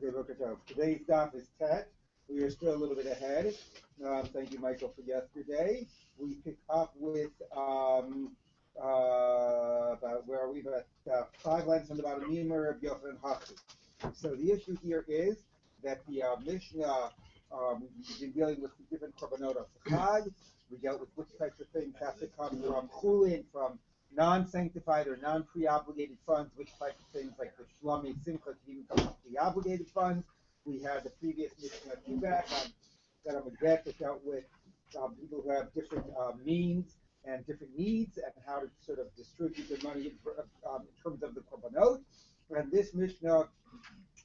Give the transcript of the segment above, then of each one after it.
Okay, Boker Tov. Today's daf is Tet. We are still a little bit ahead. Thank you, Michael, for yesterday. We pick up with about where are we? About 5 lines from the bottom. Mimer of Yochanan Hachi. So the issue here is that the Mishnah, we've been dealing with the different korbanot of Chag. We dealt with which types of things have to come from chulin, from non-sanctified or non-pre-obligated funds, which type of things like the shlami simcha can even come from pre-obligated funds. We had the previous Mishnah feedback that I'm a get that dealt with people who have different means and different needs and how to sort of distribute their money in terms of the korbanot. And this Mishnah,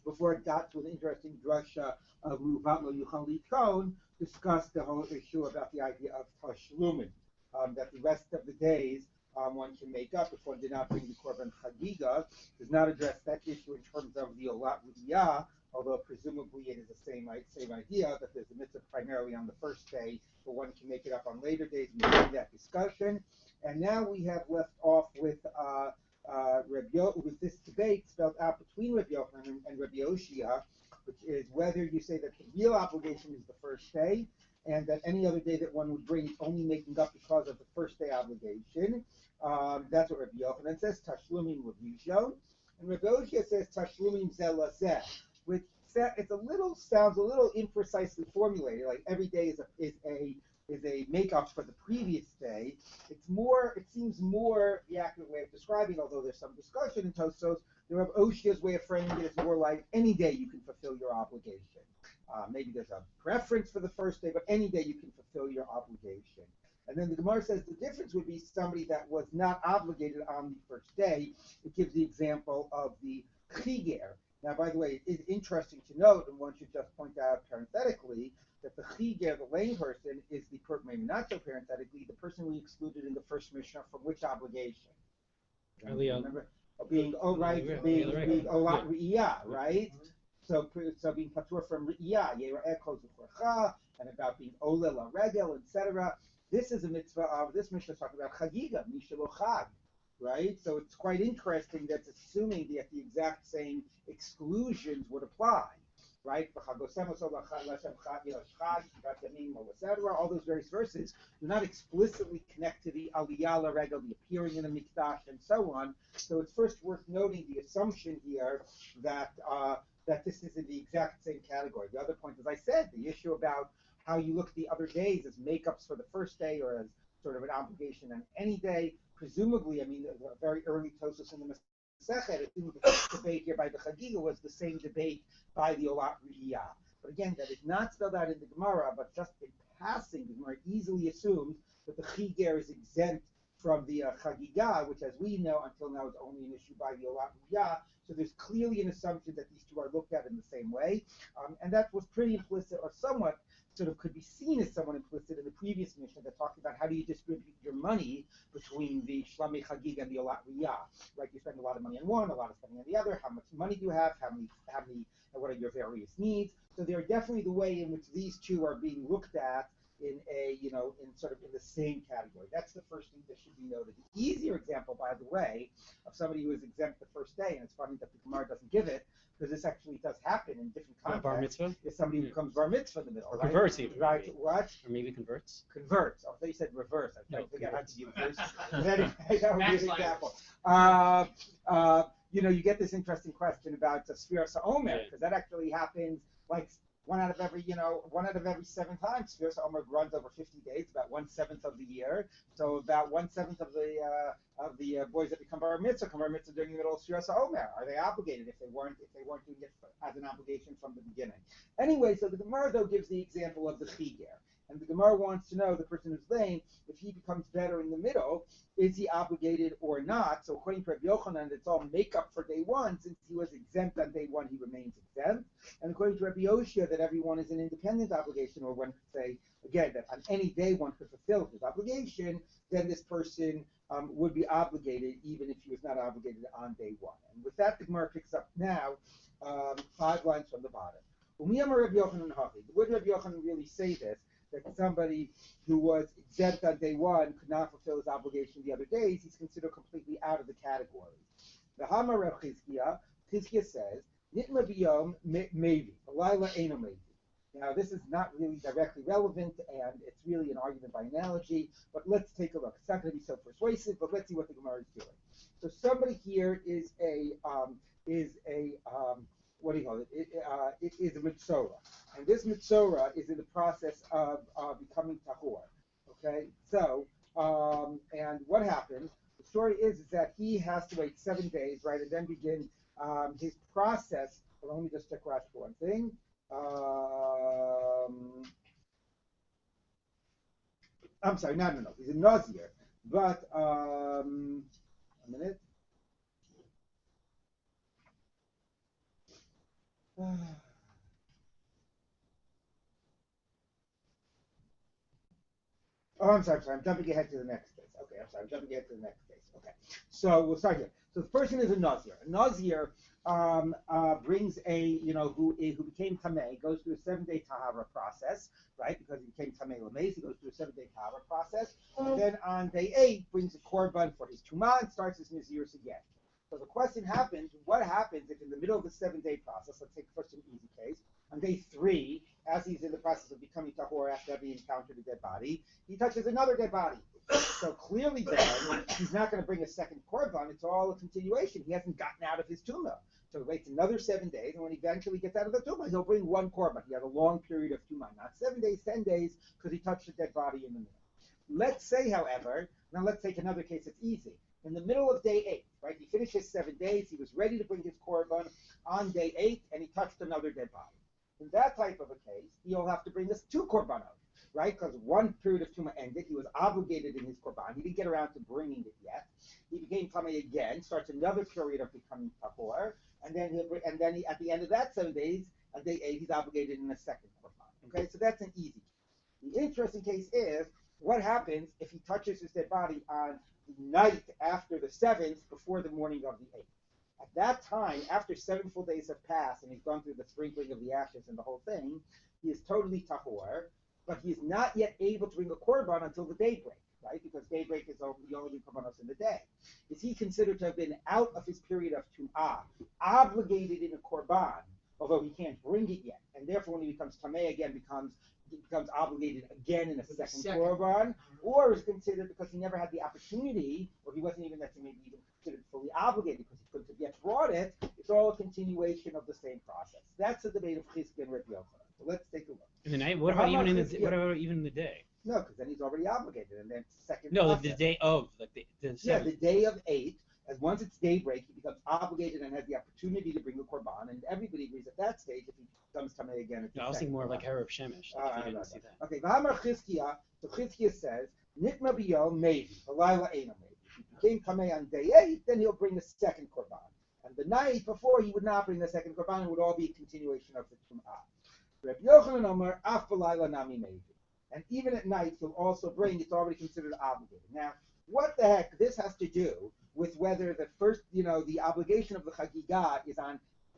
before it got to an interesting drasha of Ruvat lo yuchal litron, discussed the whole issue about the idea of tashlumin, that the rest of the days one can make up if one did not bring the korban Hagigah. Does not address that issue in terms of the olat riyah, although presumably it is the same idea that there's a mitzvah primarily on the first day, but one can make it up on later days. We'll do that discussion. And now we have left off with with this debate spelled out between Rabbi Yochanan and Rabbi Oshia, which is whether you say that the real obligation is the first day, and that any other day that one would bring is only making up because of the first day obligation. That's what Rabbi Yochanan says, Tashlumim Revishon. And Rabbi Oshia says Tashlumim Zelazeh, which sounds a little imprecisely formulated, like every day is a makeup for the previous day. It seems more the accurate way of describing, although there's some discussion in Tosfos. The Rabbi Oshia's way of framing it is more like any day you can fulfill your obligation. Maybe there's a preference for the first day, but any day you can fulfill your obligation. And then the Gemara says the difference would be somebody that was not obligated on the first day. It gives the example of the Hagigah. Now, by the way, it is interesting to note, and one should just point out parenthetically, that the Hagigah, the lame person, is the maybe not so parenthetically, the person we excluded in the first Mishnah from which obligation? Remember? Being olat riyah, right? So being patur from riyah, and about being ola la regel, etc. This is a mitzvah of this Mishnah is talking about Hagigah, mishelo chag, right? So it's quite interesting that's assuming that the exact same exclusions would apply, right? All those various verses do not explicitly connect to the aliyah la regel, the appearing in the mikdash, and so on. So it's first worth noting the assumption here that this is in the exact same category. The other point, as I said, the issue about how you look at the other days as makeups for the first day or as sort of an obligation on any day. Presumably, I mean, a very early Tosfos in the Masechet, the debate here by the Hagigah was the same debate by the Olat Riyah. But again, that is not spelled out in the Gemara, but just in passing, the Gemara easily assumes that the Hagigah is exempt from the Hagigah, which, as we know, until now is only an issue by the Olat Riyah. So there's clearly an assumption that these two are looked at in the same way. And that was pretty implicit, or somewhat sort of could be seen as somewhat implicit in the previous Mishnah that talked about how do you distribute your money between the Shlami Hagigah and the Olat Riyah, right? You spend a lot of money on one, a lot of spending on the other. How much money do you have? What are your various needs? So they're definitely the way in which these two are being looked at in sort of in the same category. That's the first thing that should be noted. The easier example, by the way, of somebody who is exempt the first day, and it's funny that the Gemara doesn't give it, because this actually does happen in different contexts. Bar mitzvah? Is somebody who becomes bar mitzvah in the middle, or right? Converts even. Right, Maybe. what? Or maybe converts. Converts. Oh, I thought you said reverse. I No, forget how to use this. That would be an example. You get this interesting question about the Sfiras HaOmer, because that actually happens like one out of every 7 times. Sfiras HaOmer runs over 50 days, about 1/7 of the year. So about 1/7 of the boys that become bar mitzvah during the middle of Sfiras HaOmer. Are they obligated if they weren't doing it as an obligation from the beginning? Anyway, so the Gemara though gives the example of the Hagigah. And the Gemara wants to know, the person who's lame, if he becomes better in the middle, is he obligated or not? So according to Rabbi Yochanan, it's all makeup for day one. Since he was exempt on day one, he remains exempt. And according to Rabbi Oshia, that everyone is an independent obligation, or one could say, again, that on any day one could fulfill his obligation, then this person would be obligated even if he was not obligated on day one. And with that, the Gemara picks up now 5 lines from the bottom. Would Rabbi Yochanan really say this? That somebody who was exempt on day one could not fulfill his obligation the other days, he's considered completely out of the category. The Hamar of Chizkiah says, Nitma biyom maybe. Laila ain't maybe. Now, this is not really directly relevant, and it's really an argument by analogy, but let's take a look. It's not going to be so persuasive, but let's see what the Gemara is doing. So somebody here is what do you call it? It is a mitzora. And this mitzora is in the process of becoming tahor. Okay? So, and what happens? The story is that he has to wait 7 days, right, and then begin his process. Well, let me just check Rashi for one thing. I'm sorry, no. He's a Nazir, but a minute. Oh, I'm sorry. I'm jumping ahead to the next case. Okay, I'm sorry. I'm jumping ahead to the next case. Okay, so we'll start here. So the person is a Nazir. A Nazir brings who became Tameh, goes through a 7-day Tahara process, right? Because he became Tameh Lameis, he goes through a 7-day Tahara process. And then on day 8, brings a Korban for his Tumah and starts his Nazirus again. So the question happens, what happens if in the middle of the 7-day process, let's take first an easy case, on day 3, as he's in the process of becoming tahor after having encountered a dead body, he touches another dead body. So clearly then, he's not going to bring a second korban. It's all a continuation. He hasn't gotten out of his tumah. So he waits another 7 days, and when he eventually gets out of the tumah, he'll bring one korban. He has a long period of tumah, not 7 days, 10 days, because he touched a dead body in the middle. Let's say, however, now let's take another case that's easy. In the middle of day 8, right, he finished his 7 days, he was ready to bring his korban on day 8, and he touched another dead body. In that type of a case, he'll have to bring us 2 korbanot, right? Because one period of tumah ended, he was obligated in his korban. He didn't get around to bringing it yet. He became tamei again, starts another period of becoming tahor, and then at the end of that 7 days, on day 8, he's obligated in a second korban. Okay, so that's an easy case. The interesting case is what happens if he touches his dead body on the night after the 7th, before the morning of the 8th. At that time, after 7 full days have passed and he's gone through the sprinkling of the ashes and the whole thing, he is totally tahor, but he is not yet able to bring a korban until the daybreak, right? Because daybreak is the only korbanos in the day. Is he considered to have been out of his period of tum'ah, obligated in a korban, although he can't bring it yet, and therefore when he becomes tameh again, he becomes obligated again in a second korban, or is considered because he never had the opportunity, or he wasn't even maybe even considered fully obligated because he couldn't have yet brought it. It's all a continuation of the same process. That's the debate of Hagigah and Rabbi Yochanan. So let's take a look. In the night? What about even in the day? No, because then he's already obligated, and then second. No, process. the day of the day of 8. As once it's daybreak, he becomes obligated and has the opportunity to bring the korban, and everybody agrees at that stage if he becomes tamei again. I was thinking more like Erev Shemesh. See that. Okay, V'hamar Chizkiah. So Chizkiah says, Nitma b'yom maybe, Halayla ain't maybe. If he became tamei on day 8, then he'll bring the second korban. And the night before, he would not bring the second korban. It would all be a continuation of the tum'ah. Rabbi Yochanan Omer, af b'layla nami maybe. And even at night, he'll also bring. It's already considered obligated. Now, what the heck this has to do with whether the first, the obligation of the Hagigah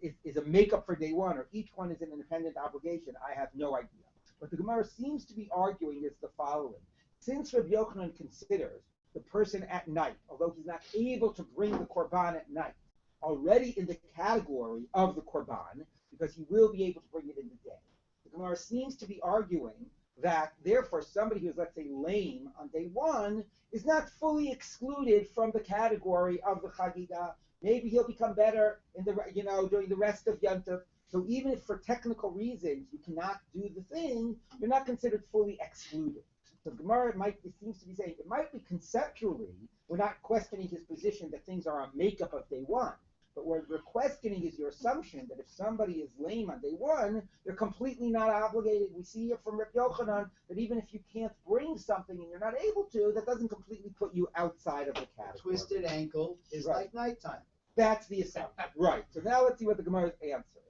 is a makeup for day 1, or each one is an independent obligation, I have no idea. What the Gemara seems to be arguing is the following. Since Rabbi Yochanan considers the person at night, although he's not able to bring the korban at night, already in the category of the korban, because he will be able to bring it in the day, the Gemara seems to be arguing that, therefore, somebody who's, let's say, lame on day 1 is not fully excluded from the category of the Hagigah. Maybe he'll become better in during the rest of Yom Tov. So even if for technical reasons you cannot do the thing, you're not considered fully excluded. So Gemara seems to be saying, it might be conceptually, we're not questioning his position that things are a makeup of day 1. But what we're questioning is your assumption that if somebody is lame on day 1, they're completely not obligated. We see here from Rabbi Yochanan that even if you can't bring something and you're not able to, that doesn't completely put you outside of the category. Twisted ankle is like nighttime. That's the assumption. Right. So now let's see what the Gemara's answer is.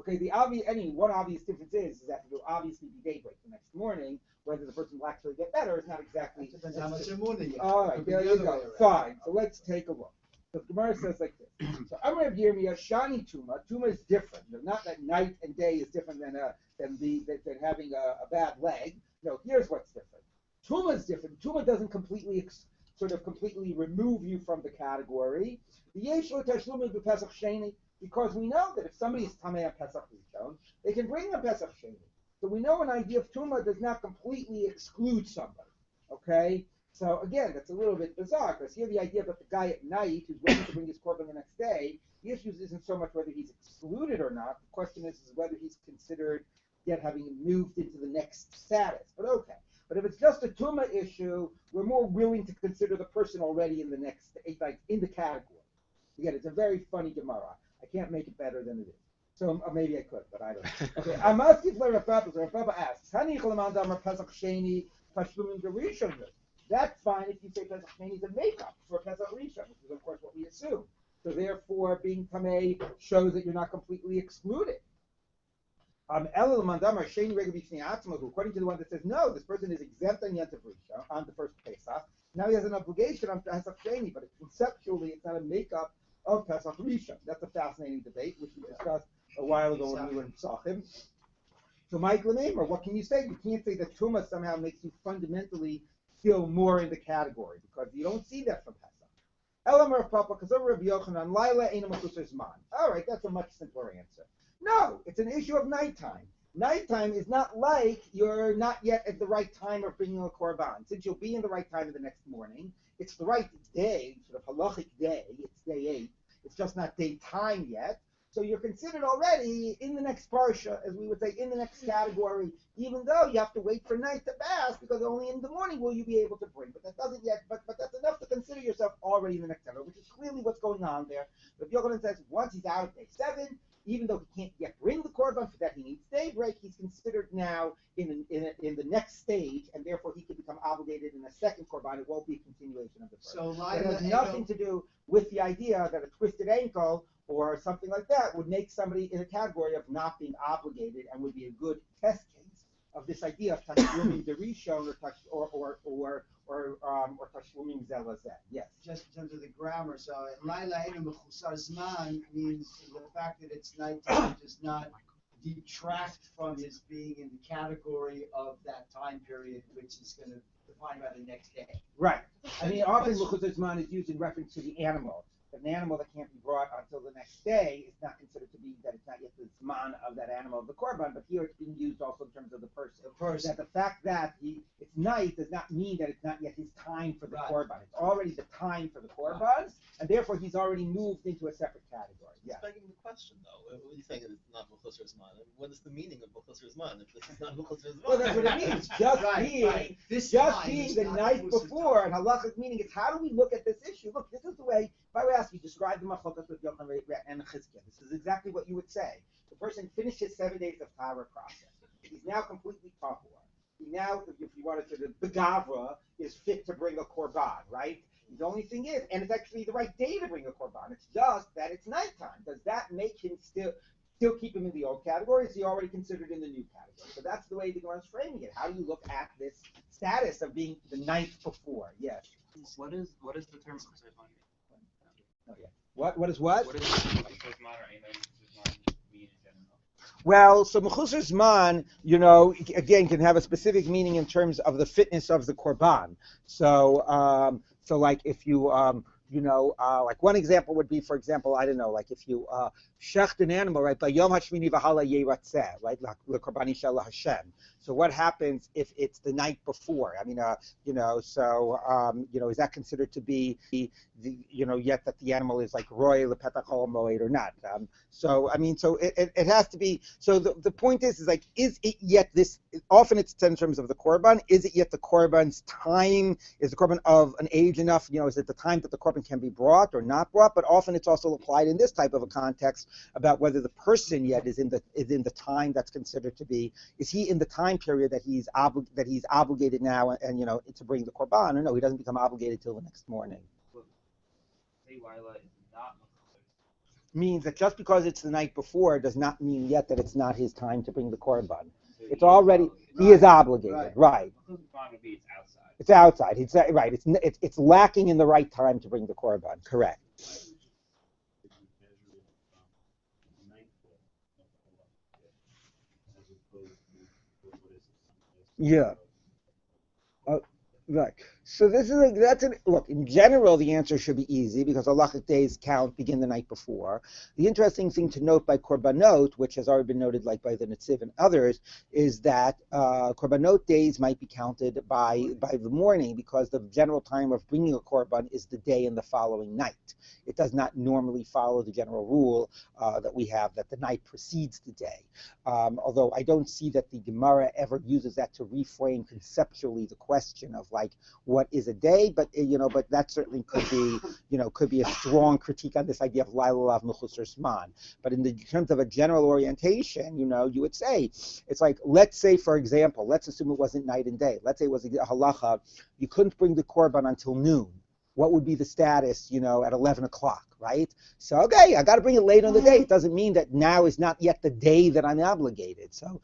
Okay, one obvious difference is that it will obviously be daybreak the next morning. Whether the person will actually get better is not exactly. It depends how much they're morning. All right, there you go. Fine. So let's take a look. So the Gemara says like this. So Amar Rabbi Yirmiyah Shani Tuma. Tuma is different. Not that night and day is different than having a bad leg. No, here's what's different. Tuma is different. Tuma doesn't completely remove you from the category. Because we know that if somebody is Tamei on Pesach Rishon, they can bring a Pesach Sheni. So we know an idea of Tumah does not completely exclude somebody. Okay? So again, that's a little bit bizarre, because here the idea that the guy at night who's waiting to bring his korban the next day, the issue isn't so much whether he's excluded or not. The question is whether he's considered yet having moved into the next status. But okay. But if it's just a Tumah issue, we're more willing to consider the person already in the next, like in the category. Again, it's a very funny Gemara. I can't make it better than it is. So maybe I could, but I don't know. Okay, I'm asking for Rav Papa. So Rav Papa asks, that's fine if you say Pesach Sheni is a makeup for Pesach Rishon, which is of course what we assume. So therefore, being Tamei shows that you're not completely excluded. According to the one that says no, this person is exempt on Yom Tov Rishon on the first Pesach. Now he has an obligation on Pesach Sheni, but conceptually it's not a makeup of Pesach Rishon. That's a fascinating debate, which we discussed a while ago when we were in Psachim. So, Mike Lemaimer, what can you say? You can't say that Tumah somehow makes you fundamentally feel more in the category, because you don't see that from Pesach. Elamar Papa, because over Rabbi Yochanan, Laila Eina Mechusar Zman. All right, that's a much simpler answer. No, it's an issue of nighttime. Nighttime is not like you're not yet at the right time of bringing a korban. Since you'll be in the right time of the next morning, it's the right day, sort of halachic day. It's day 8. It's just not daytime yet. So you're considered already in the next parsha, as we would say, in the next category, even though you have to wait for night to pass, because only in the morning will you be able to bring. But that doesn't yet. But that's enough to consider yourself already in the next category, which is clearly what's going on there. But Yochanan says once he's out of day 7. Even though he can't yet bring the korban, for that he needs daybreak, he's considered now in the next stage, and therefore he can become obligated in a second korban. It won't be a continuation of the first. So it has nothing to do with the idea that a twisted ankle or something like that would make somebody in a category of not being obligated, and would be a good test case of this idea of tashlumim derishon or tashlumim zelazeh. Yes. Just in terms of the grammar, so Laila Eina Mechusar Zman means the fact that it's nighttime does not detract from his being in the category of that time period, which is going to define by the next day. Right. I mean, often Mechusar Zman is used in reference to the animal. An animal that can't be brought until the next day is not considered to be that it's not yet the zman of that animal of the korban, but here it's being used also in terms of the person. That the fact that it's night does not mean that it's not yet his time for the korban. It's already the time for the korban, and therefore he's already moved into a separate category. Yeah. It's begging the question, though. What are you saying it's not Mechusar Zman? What is the meaning of Mechusar Zman if this is not Mechusar Zman? Well, that's what it means. Being the night before, and halachic meaning is how do we look at this issue? Look, this is the way, if I would ask you, describe the machlokas with Yochanan and Hagigah. This is exactly what you would say. The person finishes 7 days of Torah process. He's now completely tahor. He now, if you wanted to, the begavra is fit to bring a korban, right? The only thing is, and it's actually the right day to bring a korban. It's just that it's nighttime. Does that make him still keep him in the old category? Is he already considered in the new category? So that's the way the Gemara is framing it. How do you look at this status of being the night before? Yes. What is the term? Oh, yeah. What is what? What does Mechusar Zman or Eina Mechusar Zman mean in general? Well, so Mechusar Zman, again, can have a specific meaning in terms of the fitness of the korban. So, like if you, like one example would be, for example, I don't know, like if you shecht an animal, right, by Yom HaShmini v'hala yeratzeh, right, l'korbani shel Hashem. So what happens if it's the night before? I mean, is that considered to be yet that the animal is like roy lepetach hol moed or not? So it has to be. So the point is like, is it yet this? Often it's in terms of the korban. Is it yet the korban's time? Is the korban of an age enough? Is it the time that the korban can be brought or not brought? But often it's also applied in this type of a context about whether the person yet is in the time that's considered to be. Is he in the time period that he's obligated now and to bring the korban? Or no, he doesn't become obligated till the next morning. Means that just because it's the night before does not mean yet that it's not his time to bring the korban. It's already he is obligated, right? It's outside. It's right. It's lacking in the right time to bring the korban. Correct. Yeah. Right. So look. In general, the answer should be easy because halachic days begin the night before. The interesting thing to note by korbanot, which has already been noted, like by the Netziv and others, is that korbanot days might be counted by the morning because the general time of bringing a korban is the day and the following night. It does not normally follow the general rule that we have that the night precedes the day. Although I don't see that the Gemara ever uses that to reframe conceptually the question of like what is a day, but but that certainly could be a strong critique on this idea of Laila Lav Mechusar Zman. But in terms of a general orientation, you would say it's like, let's say, for example, let's assume it wasn't night and day. Let's say it was a halacha, you couldn't bring the korban until noon. What would be the status, at 11 o'clock, right? So, okay, I got to bring it late on the day. It doesn't mean that now is not yet the day that I'm obligated. So,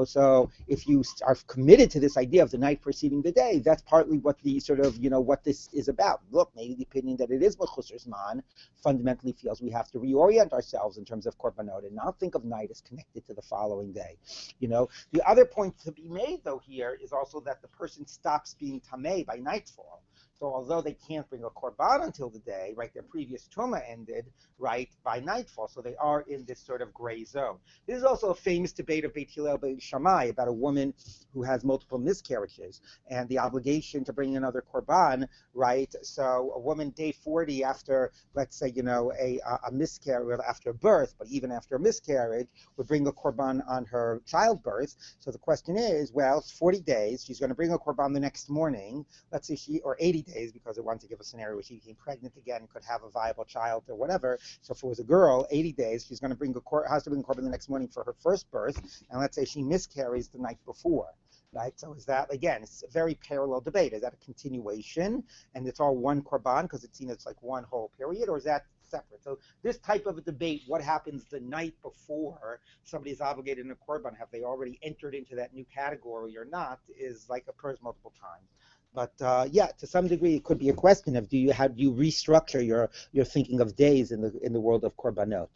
so if you are committed to this idea of the night preceding the day, that's partly what the sort of, what this is about. Look, maybe the opinion that it is Mechusar Zman fundamentally feels we have to reorient ourselves in terms of korbanot and not think of night as connected to the following day. The other point to be made, though, here is also that the person stops being tamei by nightfall. So although they can't bring a korban until the day, right, their previous truma ended, right, by nightfall. So they are in this sort of gray zone. This is also a famous debate of Beit Hillel Beit Shammai about a woman who has multiple miscarriages and the obligation to bring another korban, right? So a woman day 40 after, let's say, a miscarriage, after birth, but even after a miscarriage, would bring a korban on her childbirth. So the question is, well, it's 40 days. She's going to bring a korban the next morning. Let's say or 80 days, because it wants to give a scenario where she became pregnant again, could have a viable child or whatever. So if it was a girl, 80 days, she's going to has to bring a korban the next morning for her first birth, and let's say she miscarries the night before. Right? So is that, again, it's a very parallel debate. Is that a continuation, and it's all one korban because it's seen as like one whole period, or is that separate? So this type of a debate, what happens the night before somebody is obligated in a korban, have they already entered into that new category or not, is like occurs multiple times. But to some degree, it could be a question of how do you restructure your thinking of days in the world of korbanot?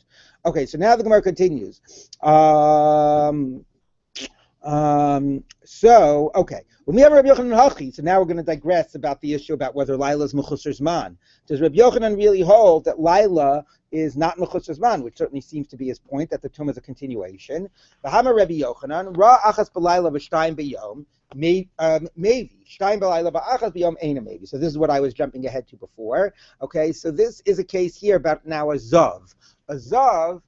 Okay, so now the Gemara continues. Okay. So now we're going to digress about the issue about whether Laila is Mechusar Zman. Does Rabbi Yochanan really hold that Laila is not Mechusar Zman, which certainly seems to be his point, that the Tum is a continuation? V'hama Rabbi Yochanan, Ra achas b'Laila v'shtayim b'yom, maybe. Shtayim b'Laila v'achas b'yom eina maybe. So this is what I was jumping ahead to before. Okay, so this is a case here about now a Zav. A Zav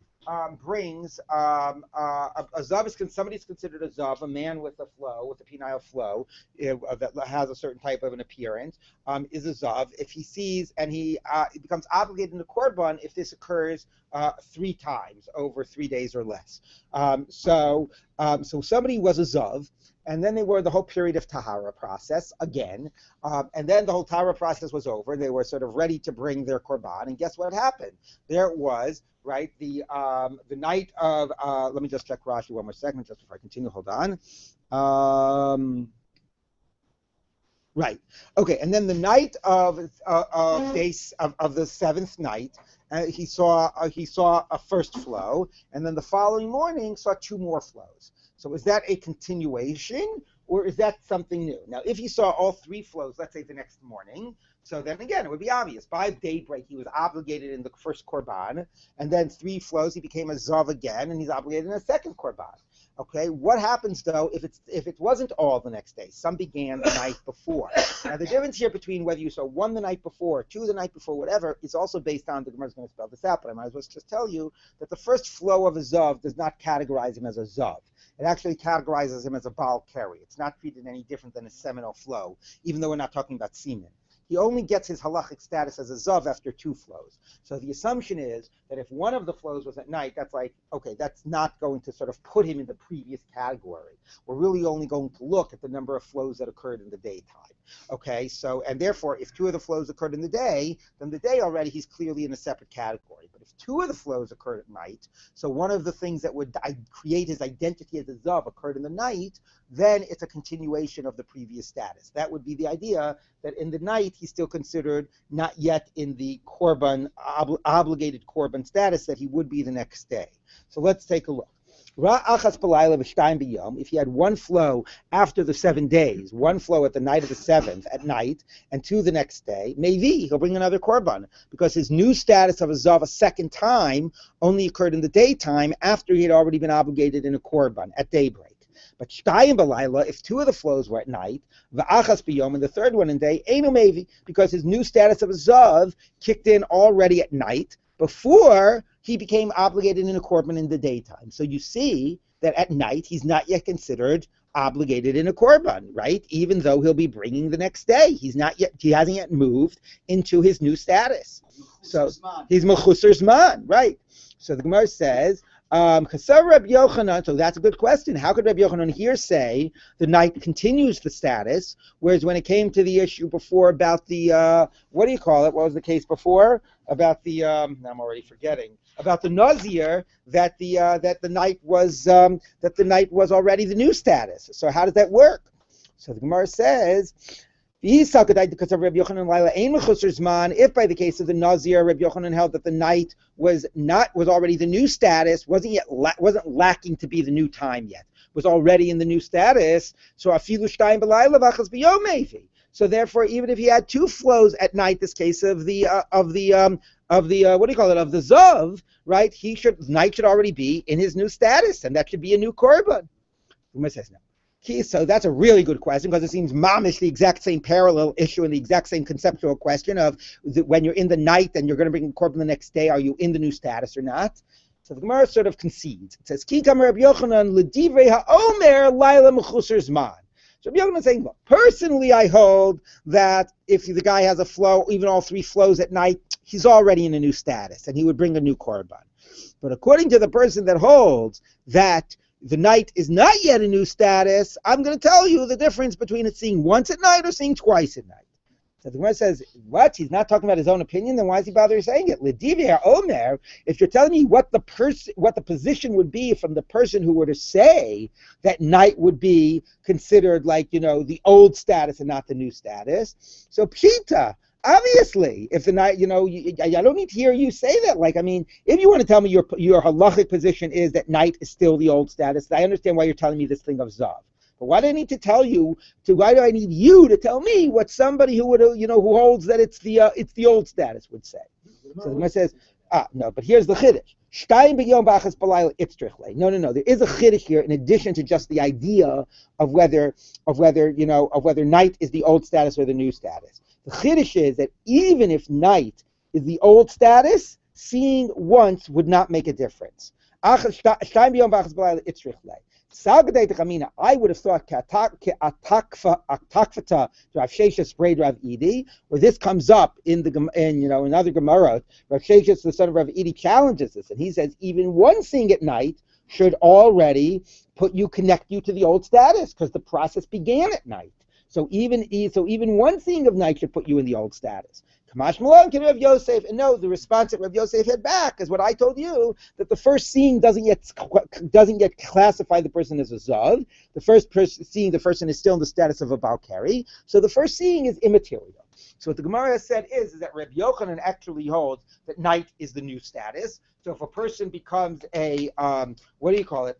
brings a zav is somebody's considered a zav, a man with a penile flow that has a certain type of an appearance, is a zav if he sees and he becomes obligated in the korban if this occurs 3 times over 3 days or less. So somebody was a zav, and then they were the whole period of tahara process again, and then the whole tahara process was over. They were sort of ready to bring their korban, and guess what happened? There it was, right? The night of let me just check Rashi one more second just before I continue. Hold on. Right. Okay. And then the night of the 7th night, he saw a first flow, and then the following morning saw 2 more flows. So is that a continuation, or is that something new? Now, if he saw all 3 flows, let's say the next morning, so then again, it would be obvious. By daybreak, he was obligated in the first korban, and then 3 flows, he became a zav again, and he's obligated in a second korban. Okay, what happens though if it wasn't all the next day? Some began the night before. Now the difference here between whether you saw 1 the night before, 2 the night before, whatever, is also based on, the Gemara is going to spell this out, but I might as well just tell you that the first flow of a zav does not categorize him as a zav. It actually categorizes him as a bal keri. It's not treated any different than a seminal flow, even though we're not talking about semen. He only gets his halachic status as a zav after 2 flows. So the assumption is that if one of the flows was at night, that's like, okay, that's not going to sort of put him in the previous category. We're really only going to look at the number of flows that occurred in the daytime. Okay, so, and therefore, if 2 of the flows occurred in the day, then the day already he's clearly in a separate category. But if 2 of the flows occurred at night, so one of the things that would create his identity as a zav occurred in the night, then it's a continuation of the previous status. That would be the idea that in the night he's still considered not yet in the korban, obligated korban status that he would be the next day. So let's take a look. If he had one flow after the 7 days, one flow at the night of the 7th at night, and 2 the next day, maybe he'll bring another korban, because his new status of a zav a second time only occurred in the daytime after he had already been obligated in a korban at daybreak. But shtayim b'layla, if 2 of the flows were at night, v'achas b'yom, and the third one in day, einu mevi, because his new status of a zav kicked in already at night before he became obligated in a korban in the daytime. So you see that at night he's not yet considered obligated in a korban, right? Even though he'll be bringing the next day, he hasn't yet moved into his new status. So he's mechusar zman, right? So the Gemara says, Rabbi Yochanan, so that's a good question. How could Rabbi Yochanan here say the night continues the status, whereas when it came to the issue before about the, what do you call it? What was the case before? About the, I'm already forgetting, about the Nazir, that the night was already the new status. So how does that work? So the Gemara says, if by the case of the Nazir, Rabbi Yochanan held that the night was already the new status, wasn't lacking to be the new time yet, was already in the new status. So afilu shtayim b'layla v'achas b'yom mevi. So therefore, even if he had 2 flows at night, this case of the what do you call it, of the zav, right? Night should already be in his new status, and that should be a new korban. Who says no? So that's a really good question, because it seems mamish the exact same parallel issue and the exact same conceptual question of when you're in the night and you're going to bring a korban the next day, are you in the new status or not? So the Gemara sort of concedes. It says, Ki kamer Rabbi Yochanan l'divrei ha'omer laila mechusar zman. So Rabbi Yochanan is saying, look, personally I hold that if the guy has a flow, even all 3 flows at night, he's already in a new status and he would bring a new korban. But according to the person that holds that the night is not yet a new status, I'm going to tell you the difference between it seeing once at night or seeing twice at night. So the Gemara says, what? He's not talking about his own opinion, then why is he bothering saying it? L'divya omer, if you're telling me what the position would be from the person who were to say that night would be considered like, the old status and not the new status. So pshita, obviously, if the night, I don't need to hear you say that. If you want to tell me your halachic position is that night is still the old status, I understand why you're telling me this thing of zav. But why do I need to tell you? Why do I need you to tell me what somebody who would, who holds that it's the old status would say? So the Gemara says, no, but here's the chiddush. No. There is a chiddush here in addition to just the idea of whether night is the old status or the new status. The chiddush is that even if night is the old status, seeing once would not make a difference. I would have thought Atakfata Rav Sheshes sprayed Rav Idi, where this comes up in other Gemara. Rav Sheshes, the son of Rav Idi, challenges this, and he says even one seeing at night should already connect you to the old status, because the process began at night. So even one seeing of night should put you in the old status. Kamash Malon can Rav Yosef, and no, the response that Rav Yosef had back is what I told you, that the first seeing doesn't yet classify the person as a zav. The first person seeing the person is still in the status of a balkari. So the first seeing is immaterial. So what the Gemara has said is that Rabbi Yochanan actually holds that night is the new status. So if a person becomes a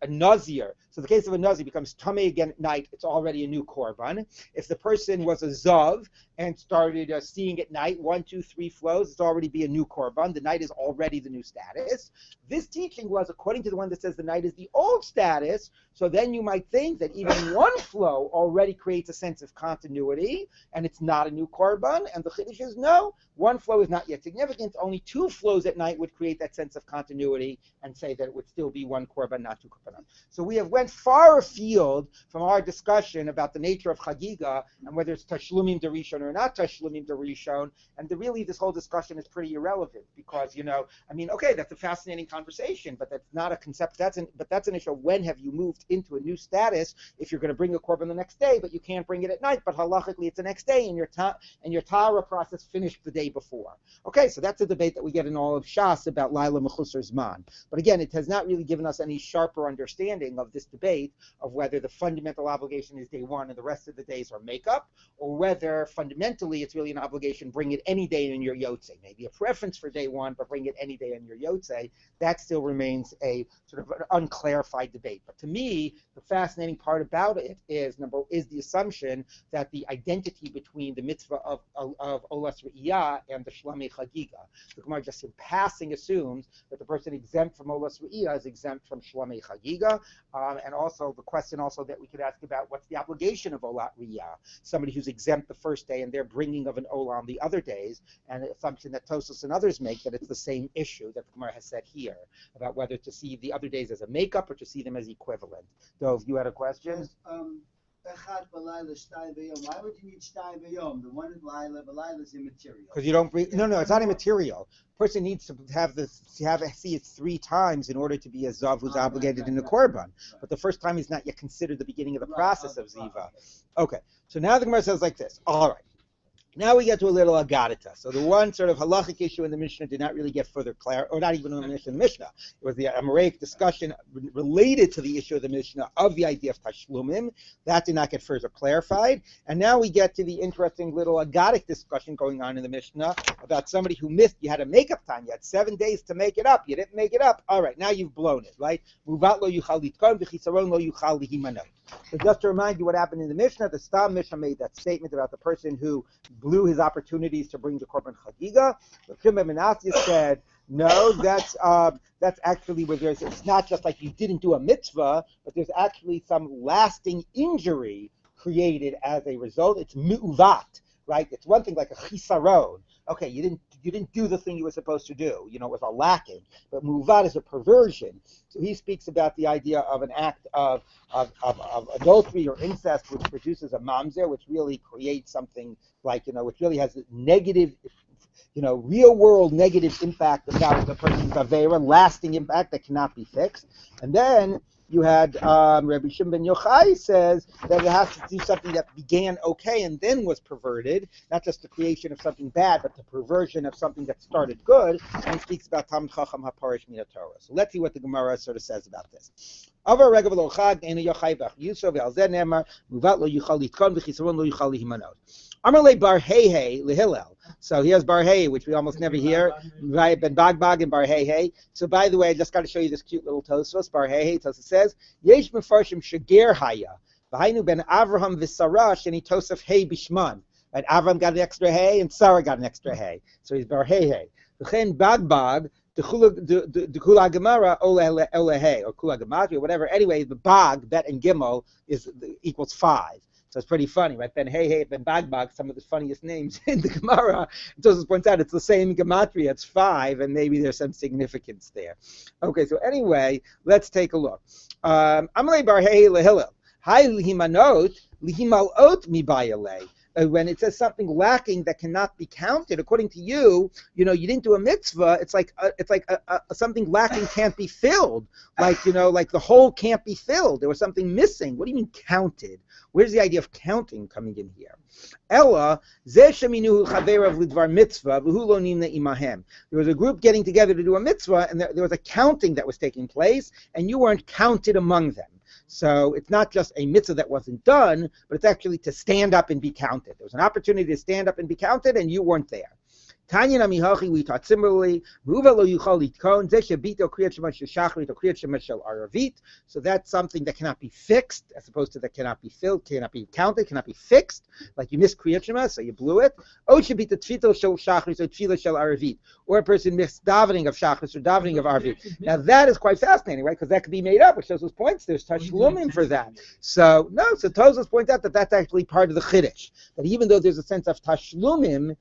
nazir, so the case of a nazir becomes tamei again at night, it's already a new korban. If the person was a zav and started seeing at night 1, 2, 3 flows, it's already be a new korban. The night is already the new status. This teaching was according to the one that says the night is the old status. So then you might think that even one flow already creates a sense of continuity, and it's not a new korban. And the chiddush is no, one flow is not yet significant. Only 2 flows at night would create that sense of continuity and say that it would still be 1 korban, not 2 korban. So we have went far afield from our discussion about the nature of Hagigah and whether it's tashlumim derishon or not tashlumim derishon. And really, this whole discussion is pretty irrelevant because okay, that's a fascinating conversation, but that's not a concept. That's an issue. When have you moved into a new status? If you're going to bring a korban the next day, but you can't bring it at night, but halachically it's the next day, and your Tara process finished the day before. Okay, so that's a debate that we get in all of Shas about Laila Mechusar B'chusar Zman. But again, it has not really given us any sharper understanding of this debate of whether the fundamental obligation is day one and the rest of the days are makeup, or whether fundamentally it's really an obligation, bring it any day in your Yotzei. Maybe a preference for day one, but bring it any day in your Yotzei. That still remains a sort of an unclarified debate. But to me, the fascinating part about it is the assumption that the identity between the mitzvah of Olas Re'iyah and the Shlamei Hagigah. The Gemara just in passing assumes that the person exempt from Olas Re'iyah is exempt from Shlamei Hagigah. And also the question also that we could ask about what's the obligation of Olat Re'iyah? Somebody who's exempt the first day and they're bringing of an Olah on the other days, and the assumption that Tosfos and others make that it's the same issue that the Gemara has said here about whether to see the other days as a makeup or to see them as equivalent. Dov, you had a question? Yes, Echad Balayla Shtayim B'Yom. Why would you need Shtayim B'Yom? The one at Balayla is immaterial. Because you don't bring. No, it's not immaterial. Person needs to see it 3 times in order to be a zav who's obligated in the korban. Right. But the first time is not yet considered the beginning of the process of ziva. Okay, so now the Gemara says like this. All right. Now we get to a little agadita. So the one sort of halachic issue in the Mishnah did not really get further clear, or not even in the Mishnah. It was the Amoraic discussion related to the issue of the Mishnah of the idea of tashlumim. That did not get further clarified. And now we get to the interesting little agadic discussion going on in the Mishnah about somebody who missed. You had a makeup time. You had 7 days to make it up. You didn't make it up. All right, now you've blown it, right? Muvat lo yuchal litkon v'chisaron lo yuchal lihimanot. So just to remind you what happened in the Mishnah, the Stam Mishnah made that statement about the person who blew his opportunities to bring the Korban Hagigah. But Shimon ben Asya said, no, that's actually where it's not just like you didn't do a mitzvah, but there's actually some lasting injury created as a result. It's mu'uvat, right? It's one thing like a chisaron. Okay, you didn't do the thing you were supposed to do. It was a lacking. But mu'uvat is a perversion. So he speaks about the idea of an act of adultery or incest, which produces a mamzer, which really creates something like, which really has a negative, real world negative impact about the person's avera, lasting impact that cannot be fixed. And then you had Rabbi Shimon ben Yochai says that it has to do something that began okay and then was perverted, not just the creation of something bad, but the perversion of something that started good, and speaks about Talmid Chacham HaParish Min HaTorah. So let's see what the Gemara sort of says about this. Avar Regav lo Chag Eino Yochai Bach Yusov Al Zeh Nemar Muvat lo Yuchal Litkon V'Chisaron lo Yuchal Lihimanot. Amarle Bar Hei LeHillel. So here's Bar Hei, which we almost never hear. Right, Ben Bagbag and Bar Hei. So by the way, I just got to show you this cute little Tosfos. Bar Hei. Tosfos says, Yesh Mefarshim Shager Haya. V'hainu Ben Avraham V'Sarah Sheni Tosef Hei Bishman. Right, Avram got an extra Hei and Sarah got an extra Hei. So he's Bar Hei. V'chen Bagbag. The Kula Gemara Olehei or Kula Gematria or whatever. Anyway, the Bag, Bet and Gimel equals 5. So it's pretty funny, right? Ben Hey, Ben Bagbag, some of the funniest names in the Gemara. Tosfos points out it's the same Gematria, it's 5, and maybe there's some significance there. Okay, so anyway, let's take a look. Amalei Bar Hey LeHillel. Hai lihimanot lihimalot mibayalei. When it says something lacking that cannot be counted, according to you, you didn't do a mitzvah. It's like something lacking can't be filled. Like the hole can't be filled. There was something missing. What do you mean counted? Where's the idea of counting coming in here? Ella zeh sheminuhu chaverav lidvar mitzvah v'hu lo nimna imahem. There was a group getting together to do a mitzvah, and there was a counting that was taking place, and you weren't counted among them. So it's not just a mitzvah that wasn't done, but it's actually to stand up and be counted. There was an opportunity to stand up and be counted, and you weren't there. Tanya Namihachi, we taught similarly. So that's something that cannot be fixed, as opposed to that cannot be filled, cannot be counted, cannot be fixed. Like you missed Kriyat Shema, so you blew it. Or a person missed davening of Shachris or davening of Arvit. Now that is quite fascinating, right? Because that could be made up, which Tosfos points. There's tashlumim for that. So Tosfos points out that that's actually part of the Chiddush. That even though there's a sense of tashlumim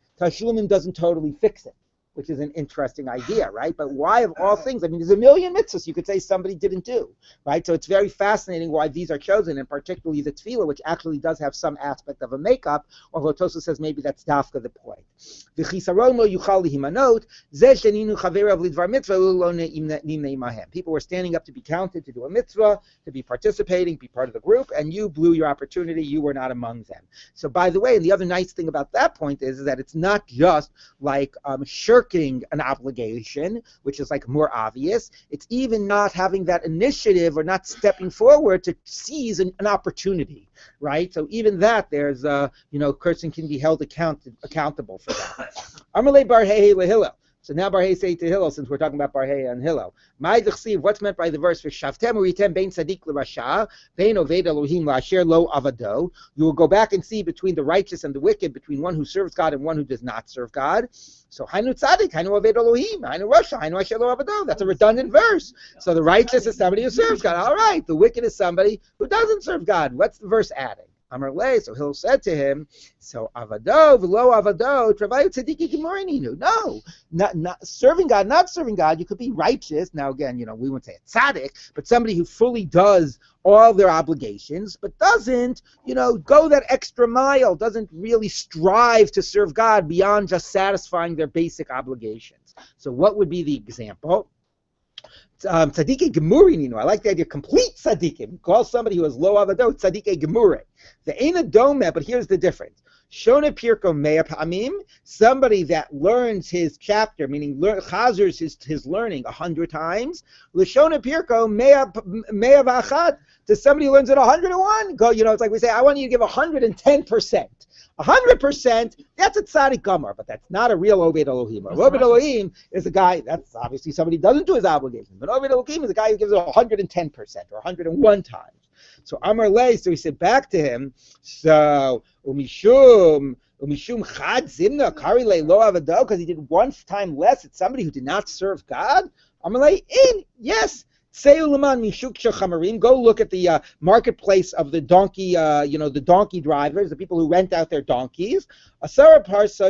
doesn't totally fix it, which is an interesting idea, right? But why, of all things? I mean, there's a million mitzvahs you could say somebody didn't do, right? So it's very fascinating why these are chosen, and particularly the tefillah, which actually does have some aspect of a makeup, although Tosfos says maybe that's dafka the point. People were standing up to be counted, to do a mitzvah, to be participating, be part of the group, and you blew your opportunity, you were not among them. So by the way, and the other nice thing about that point is that it's not just like shirk shirking an obligation, which is like more obvious. It's even not having that initiative or not stepping forward to seize an opportunity, right? So even that, there's person can be held accountable for that. Amalei bar hei lehillel. So now Bar Hay say to Hillel, since we're talking about Bar Hay and Hillel. What's meant by the verse? V'shavtem uritem bein tzaddik l'rasha, bein oved Elohim la'asher lo avado. You will go back and see between the righteous and the wicked, between one who serves God and one who does not serve God. So hainu tzaddik, hainu oved Elohim, hainu rasha, hainu asher lo avado. That's a redundant verse. So the righteous is somebody who serves God. All right, the wicked is somebody who doesn't serve God. What's the verse adding? So Hillel said to him, so avado v'lo avado travayu tzadiki gemorininu. No, not serving God, not serving God. You could be righteous. Now again, we wouldn't say a tzaddik, but somebody who fully does all their obligations, but doesn't, go that extra mile, doesn't really strive to serve God beyond just satisfying their basic obligations. So what would be the example? Tzadike gemurininu. I like the idea. Complete tzadikim. Call somebody who has lo avado tzadike gemure. The ena dome, but here's the difference. Shona pirko mea pa'amim. Somebody that learns his chapter, meaning chazers his learning 100 times. L'shona pirko mea v'achad. To somebody who learns it 101. It's like we say, I want you to give 110%. 100%, that's a tzaddik gomer, but that's not a real Oved Elohim. Oved Elohim is a guy, that's obviously somebody who doesn't do his obligation, but Oved Elohim is a guy who gives it 110% or 101 times. So Amar Lei, so he said back to him, so umishum chad zimna kari le lo avado, because he did one time less at somebody who did not serve God. Amar Lei, yes. Go look at the marketplace of the donkey, the donkey drivers, the people who rent out their donkeys. Asara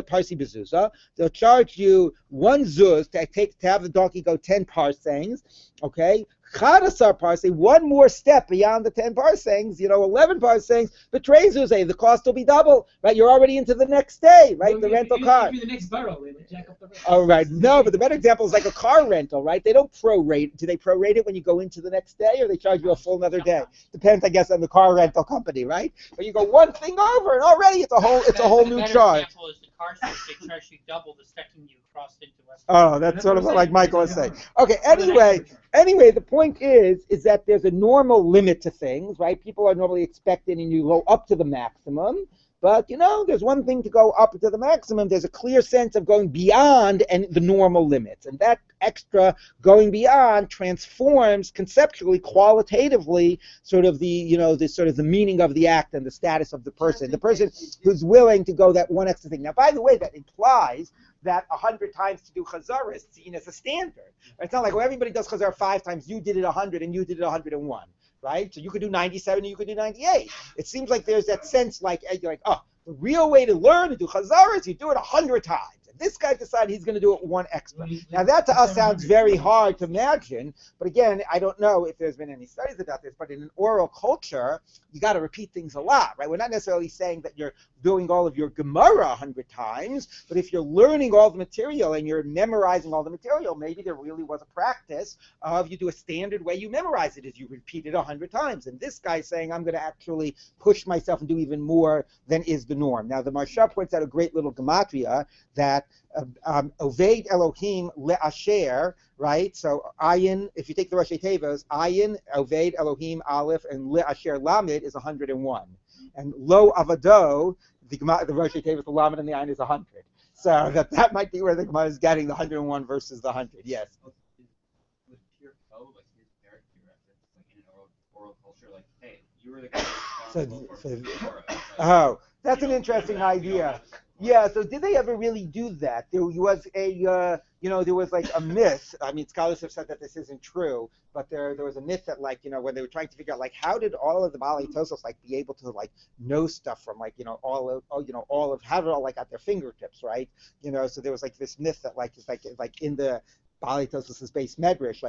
parsi bezuza. They'll charge you 1 zuz to have the donkey go 10 parsangs. Okay. Chadasar parse, one more step beyond the 10 parsangs, 11 parsangs, but trezuzeh, the cost will be double, right? You're already into the next day, right? The rental car. The next borough, they would jack up the rate. Oh, right. No, but the better example is like a car rental, right? They don't prorate. Do they prorate it when you go into the next day, or they charge you a full another day? Depends, I guess, on the car rental company, right? But you go one thing over, and already it's a whole new charge. Example is the car service. They charge you double the second you crossed into West. Oh, that's sort of like Michael was saying. Okay, anyway, the point is that there's a normal limit to things, right? People are normally expected and you go up to the maximum. But, there's one thing to go up to the maximum. There's a clear sense of going beyond the normal limits. And that extra going beyond transforms conceptually, qualitatively, sort of the meaning of the act and the status of the person. The person who's willing to go that one extra thing. Now, by the way, that implies that 100 times to do chazar is seen as a standard. It's not like, everybody does chazar 5 times, you did it 100 and you did it 101. Right? So you could do 97 and you could do 98. It seems like there's that sense like, you're like, the real way to learn to do chazar is you do it 100 times. And this guy decided he's going to do it 1 extra. Now that to us sounds very hard to imagine, but again, I don't know if there's been any studies about this, but in an oral culture, you got to repeat things a lot, right? We're not necessarily saying that you're doing all of your Gemara 100 times, but if you're learning all the material and you're memorizing all the material, maybe there really was a practice of you do a standard way you memorize it is you repeat it 100 times. And this guy's saying, I'm going to actually push myself and do even more than is the norm. Now, the Maharsha points out a great little gematria that Oved Elohim le'asher, right? So ayin, if you take the Rashi Tevos, ayin, Oved Elohim, Aleph, and le'asher lamed is 101. And lo avado, the Rashi Tevos, the lamed and the ayin is 100. So that might be where the Gemara is getting the 101 versus the 100. Yes. With pure code, like his character reference, like in an oral culture, like, hey, you were the guy responsible for the Torah. Oh, that's an interesting idea. Yeah, so did they ever really do that? There was there was like a myth. I mean, scholars have said that this isn't true, but there was a myth that when they were trying to figure out how did all of the Baalei Tosos be able to know stuff from all of how did it all at their fingertips, right? So there was this myth that it's in the Baalei Tosos' base medrash,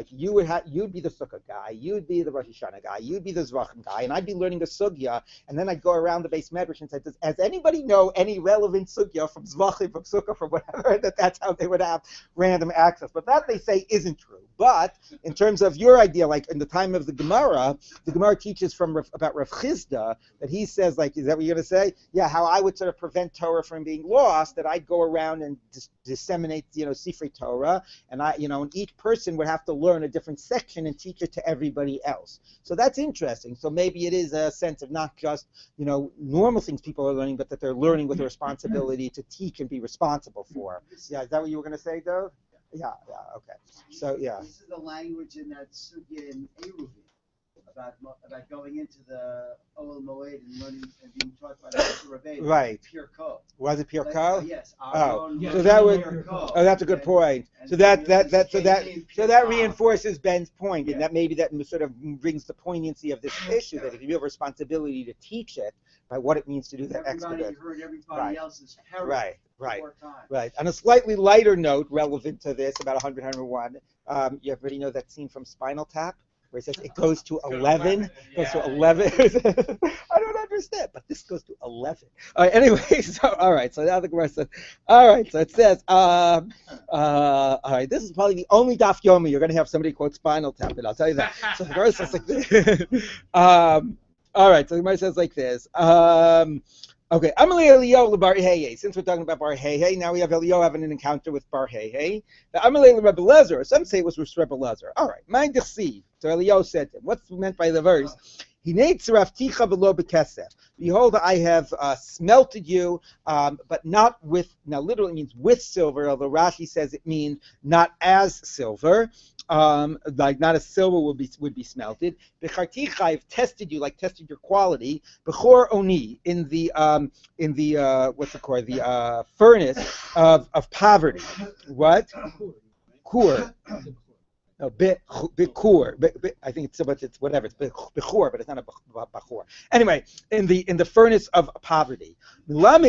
you'd be the Sukkah guy, you'd be the Rosh Hashanah guy, you'd be the Zvachim guy, and I'd be learning the Sugya, and then I'd go around the base medrash and say, does anybody know any relevant Sugya from Zvachim, from Sukkah, from whatever, that's how they would have random access. But that, they say, isn't true. But in terms of your idea, like in the time of the Gemara teaches about Rav Chizda that he says, like, is that what you're going to say? Yeah, how I would sort of prevent Torah from being lost, that I'd go around and disseminate, Sifrei Torah, and and each person would have to learn a different section and teach it to everybody else. So that's interesting. So maybe it is a sense of not just, normal things people are learning, but that they're learning with a responsibility to teach and be responsible for. Yeah, is that what you were going to say, Dov? Yeah, okay. So, yeah. This is the language in that sugya in Eruvin about going into the Oel Moed and learning and being taught by the Rabbi. Right. Pure code. Was it pure code? Yes. So that would. Oh, that's a good point. So that reinforces Ben's point, and that maybe that sort of brings the poignancy of this issue, that if you have a responsibility to teach it, by what it means to do that extra bit. Heard everybody else's peril. Right. On a slightly lighter note, relevant to this, about 101, you already know that scene from Spinal Tap, where it says it goes to 11. Goes to 11. I don't understand, but this goes to 11. All right, anyway, so now the Gemara says, all right, so it says, all right, this is probably the only Daf Yomi you're going to have somebody quote Spinal Tap, and I'll tell you that. So the Gemara says like this. All right, so the Gemara says like this. Okay, Amalei Eliyahu Bar Heye. Since we're talking about Bar Heye, now we have Eliyahu having an encounter with Bar Heye. The Amalei Rabbi Linzer. Some say it was with Rabbi Linzer. All right, mind deceive. So Eliyahu said to him, what's meant by the verse? Behold, I have smelted you, but not with. Now, literally means with silver. Although Rashi says it means not as silver. Like not as silver would be smelted. Becharticha, I've tested you, like tested your quality. Bechor oni, in the what's it called? The furnace of poverty. What? Kur. No, bikur. I think it's whatever. It's bikur, but it's not a bachur. Anyway, in the furnace of poverty, God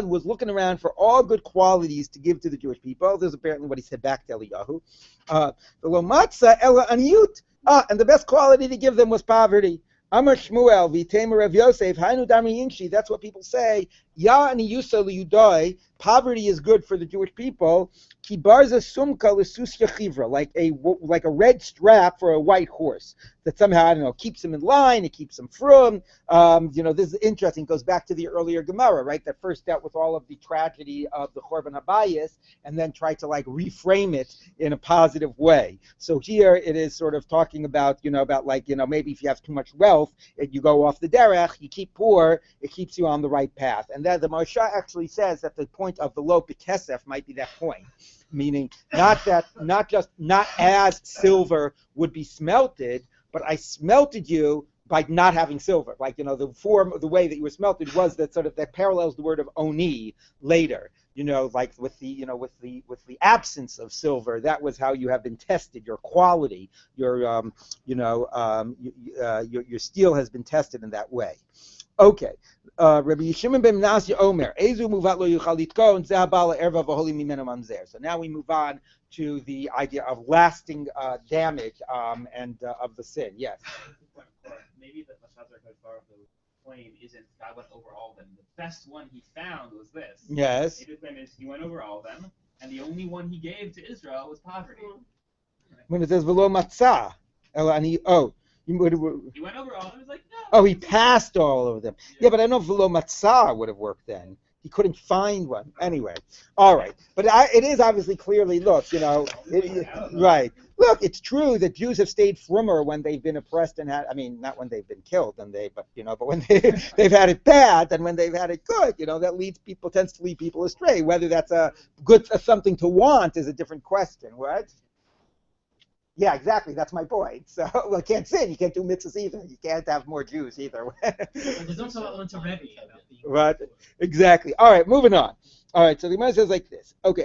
was looking around for all good qualities to give to the Jewish people. This is apparently what he said back to Eliyahu. And the best quality to give them was poverty. Amar Shmuel v'Tamer Rav Yosef Hainu Dami Yinshi. That's what people say. Ya ani yusa liyudai. Poverty is good for the Jewish people. Ki barza sumka l'sus yachivra, like a red strap for a white horse that somehow, I don't know, keeps him in line. It keeps him from. This is interesting. It goes back to the earlier Gemara, right? That first dealt with all of the tragedy of the Chorban Habayis, and then tried to reframe it in a positive way. So here it is sort of talking about, maybe if you have too much wealth, you go off the derech. You keep poor, it keeps you on the right path. And that the Marsha actually says that the point of the lo b'kesef might be that point, meaning not as silver would be smelted, but I smelted you by not having silver. The way that you were smelted was that parallels the word of oni later. With the absence of silver, that was how you have been tested. Your quality, your steel has been tested in that way. Okay. Rabbi Yishimon ben Menashe Omer, Ezu muvat lo yuchal litko, and zeh haba la'erva v'holi mimenu mamzer. So now we move on to the idea of lasting damage and of the sin. Yes. Maybe the Mashazar Kodfar claim isn't God went over all of them. The best one he found was this. Yes. Maybe the claim is he went over all of them, and the only one he gave to Israel was poverty. When it says v'lo matzah, he went over all of them. He was like, no. Oh, he passed all of them. Yeah, but I know v'lo matzah would have worked then. He couldn't find one. Anyway, all right. But it is obviously clearly, right. Look, it's true that Jews have stayed frummer when they've been oppressed and not when they've been killed, but when they've had it bad and when they've had it good, that tends to lead people astray. Whether that's something to want is a different question, right? Yeah, exactly. That's my point. So, I can't sin. You can't do mitzvahs either. You can't have more Jews either. There's also a Linzer Rabbi about being right. Exactly. All right, moving on. All right, so the Gemara says like this. Okay.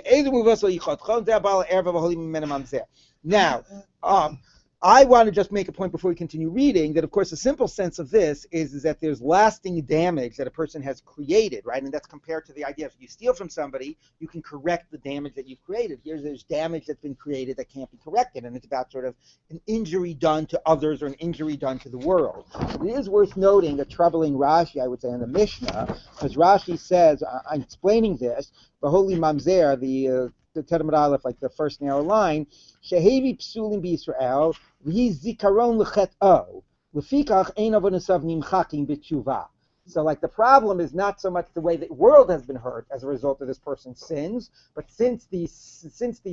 Now, I want to just make a point before we continue reading that, of course, the simple sense of this is that there's lasting damage that a person has created, right? And that's compared to the idea if you steal from somebody, you can correct the damage that you've created. Here, there's damage that's been created that can't be corrected, and it's about sort of an injury done to others or an injury done to the world. It is worth noting a troubling Rashi, I would say, in the Mishnah, because Rashi says, I'm explaining this, the holy mamzer, the Amud Aleph, like the first narrow line, Shehevi psulim b'Yisrael, v'hi zikaron l'chet'o, l'fikach ein avonasav nimchakim b'tshuva. So like the problem is not so much the way the world has been hurt as a result of this person's sins, but since the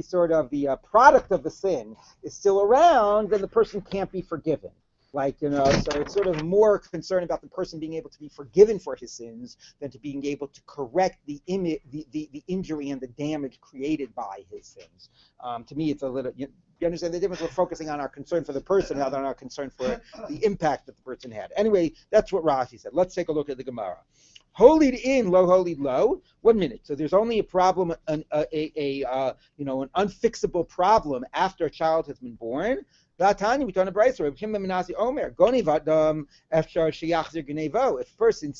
sort of the product of the sin is still around, then the person can't be forgiven. So it's sort of more concerned about the person being able to be forgiven for his sins than to being able to correct the injury and the damage created by his sins. To me, it's a little, you understand the difference? We're focusing on our concern for the person rather than our concern for the impact that the person had. Anyway, that's what Rashi said. Let's take a look at the Gemara. Holid in, lo holid lo. 1 minute. So there's only a problem, an unfixable problem after a child has been born. If a person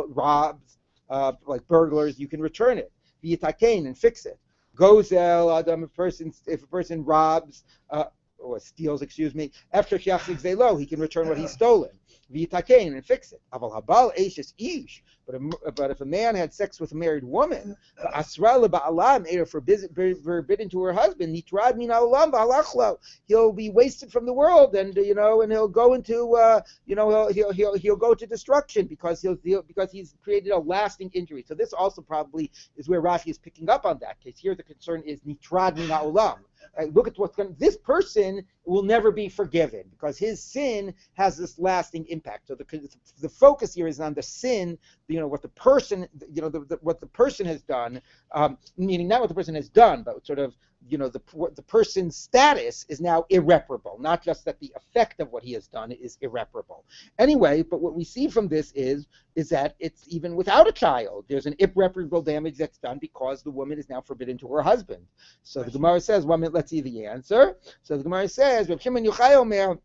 robs, like burglars, you can return it. And fix it. If a person robs or steals, after he can return what he's stolen. And fix it. But if a man had sex with a married woman, forbidden to her husband, he'll be wasted from the world, and he'll go into he'll go to destruction because he's created a lasting injury. So this also probably is where Rashi is picking up on that case. Here the concern is nitrad min ha'olam. Right, look at what's going. This person will never be forgiven because his sin has this lasting impact. So the focus here is on the sin. What the person, what the person has done. Meaning not what the person has done, but sort of the person's status is now irreparable. Not just that the effect of what he has done is irreparable. Anyway, but what we see from this is that it's even without a child, there's an irreparable damage that's done because the woman is now forbidden to her husband. So the Gemara says, 1 minute, let's see the answer. So the Gemara says, Reb Shimon Yochai Omer,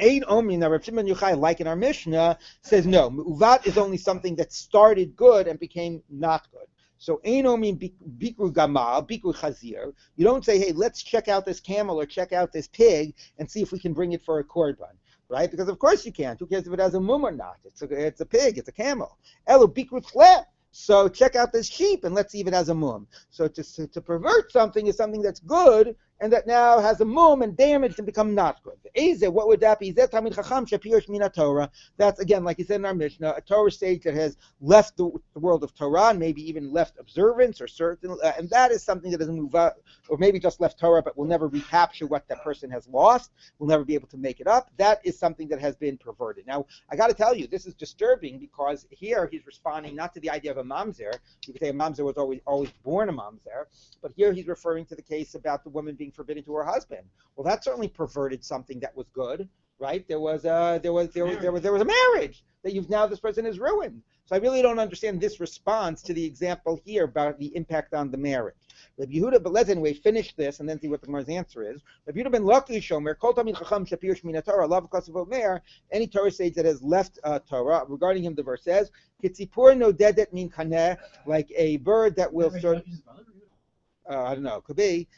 Ein Omi, now Reb Shimon Yochai, like in our Mishnah, says no, Uvat is only something that started good and became not good. So Ein Omi Bikru Gamal, Bikru Chazir. You don't say, hey, let's check out this camel or check out this pig and see if we can bring it for a korban. Right? Because of course you can't. Who cares if it has a mum or not? It's a pig, it's a camel. Elo Bikru Tleh. So check out this sheep and let's see if it has a mum. So to pervert something is something that's good and that now has a mum and damage and become not good. What would that be? That's again, like he said in our Mishnah, a Torah sage that has left the world of Torah and maybe even left observance or certain, and that is something that doesn't move up, or maybe just left Torah but will never recapture what that person has lost, will never be able to make it up. That is something that has been perverted. Now, I got to tell you, this is disturbing because here he's responding not to the idea of a mamzer. You could say a mamzer was always born a mamzer, but here he's referring to the case about the woman being forbidden to her husband. Well, that certainly perverted something that was good, right? There was a marriage that this person has ruined. So I really don't understand this response to the example here about the impact on the marriage. Rabbi Yehuda, but let's anyway finish this and then see what the Gemara's answer is. Rabbi Yehuda ben Laki Shomer, Kol Tamid Chacham Shapir Shmina Torah, Lav Kasav Omer, any Torah sage that has left Torah. Regarding him, the verse says, Kitzipur no dedet min kaneh, like a bird that will sort of, I don't know, could be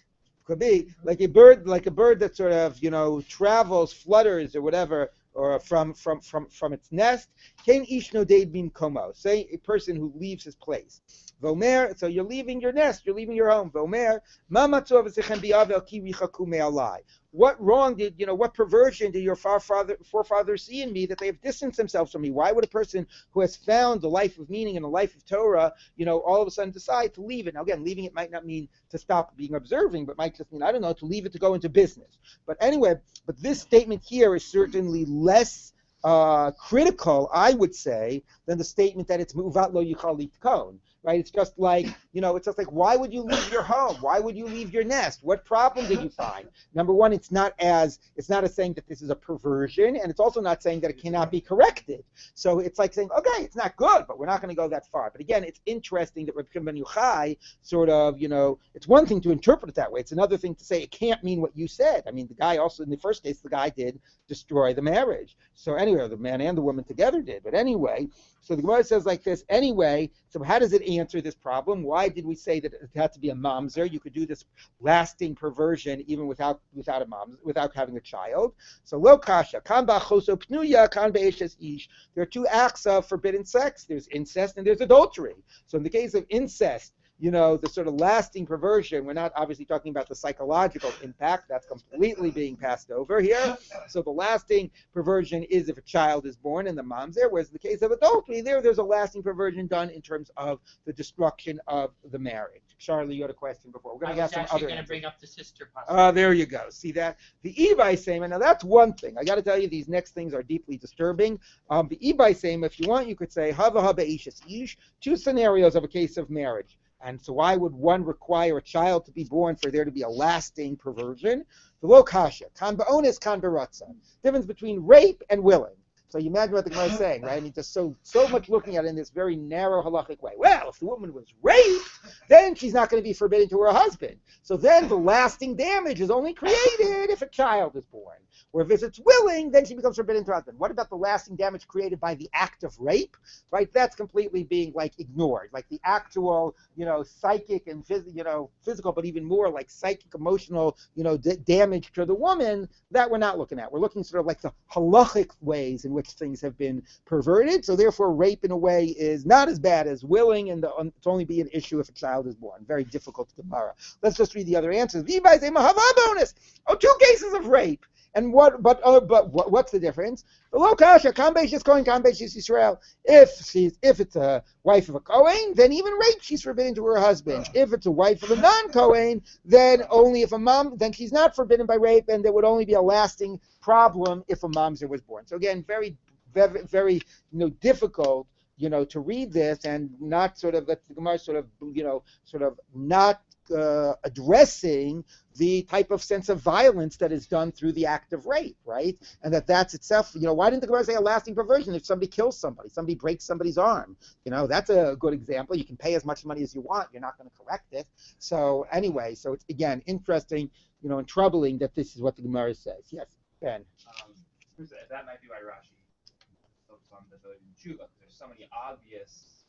like a bird that sort of travels, flutters or whatever, or from its nest. Ken ish no deid min komo, say a person who leaves his place. Vomer, so you're leaving your nest, you're leaving your home. Vomer, ma matzu v'sechem bi'avel ki richaku me'alai. What what perversion did your forefathers see in me that they have distanced themselves from me? Why would a person who has found a life of meaning and a life of Torah, all of a sudden decide to leave it? Now again, leaving it might not mean to stop being observing, but might just mean, to leave it to go into business. But anyway, this statement here is certainly less critical, I would say, than the statement that it's mu'uvat lo yichal litkon. Right? It's just like, why would you leave your home? Why would you leave your nest? What problem did you find? Number one, it's not as saying that this is a perversion, and it's also not saying that it cannot be corrected. So it's like saying, okay, it's not good, but we're not going to go that far. But again, it's interesting that Reb Shimon ben Yochai sort of, it's one thing to interpret it that way. It's another thing to say it can't mean what you said. I mean, the guy also, in the first case, the guy did destroy the marriage. So anyway, the man and the woman together did. But anyway, so the Gemara says like this, anyway, so how does it answer this problem? Why did we say that it had to be a mamzer? You could do this lasting perversion even without a mom, without having a child. So lo kasha, kan ba'choso pnuya, kan be'eshes ish. There are two acts of forbidden sex. There's incest and there's adultery. So in the case of incest, the sort of lasting perversion, we're not obviously talking about the psychological impact. That's completely being passed over here. So the lasting perversion is if a child is born and the mom's there, whereas in the case of adultery, there's a lasting perversion done in terms of the destruction of the marriage. Charlie, you had a question before. We're going to have some other going to bring up the sister possibility. there you go. See that? The Ibai Sema, now that's one thing. I got to tell you, these next things are deeply disturbing. The Ibai Sema, if you want, you could say, Hava Haba Ishas Ish, two scenarios of a case of marriage. And so why would one require a child to be born for there to be a lasting perversion? The lo kasha, kan ba'onis, kan b'ratza. Difference between rape and willing. So you imagine what the Gemara is saying, right? I mean, just so much looking at it in this very narrow halachic way. Well, if the woman was raped, then she's not going to be forbidden to her husband. So then the lasting damage is only created if a child is born. Or if it's willing, then she becomes forbidden to her husband. What about the lasting damage created by the act of rape? Right? That's completely being ignored. Like the actual, psychic and physical, but even more like psychic, emotional, damage to the woman, that we're not looking at. We're looking sort of like the halachic ways in which things have been perverted. So therefore, rape in a way is not as bad as willing, and it's only be an issue if a child is born. Very difficult to Gemara. Let's just read the other answers. Two cases of rape. And what's the difference? The lo kasha, kan beishis Kohen, kan beishis Yisrael. If it's a wife of a Kohen, then even rape she's forbidden to her husband. If it's a wife of a non-Kohen, then only if a mom, then she's not forbidden by rape, and there would only be a lasting problem if a mamzer was born. So again, very, very, very difficult, to read this and not sort of let the Gemara sort of not addressing the type of sense of violence that is done through the act of rape, right? And that's itself, why didn't the Gemara say a lasting perversion if somebody kills somebody, somebody breaks somebody's arm? That's a good example. You can pay as much money as you want. You're not going to correct it. So anyway, so it's, again, interesting, and troubling that this is what the Gemara says. Yes, Ben. That might be why Rashi focused on the ability to tshuva, because there's so many obvious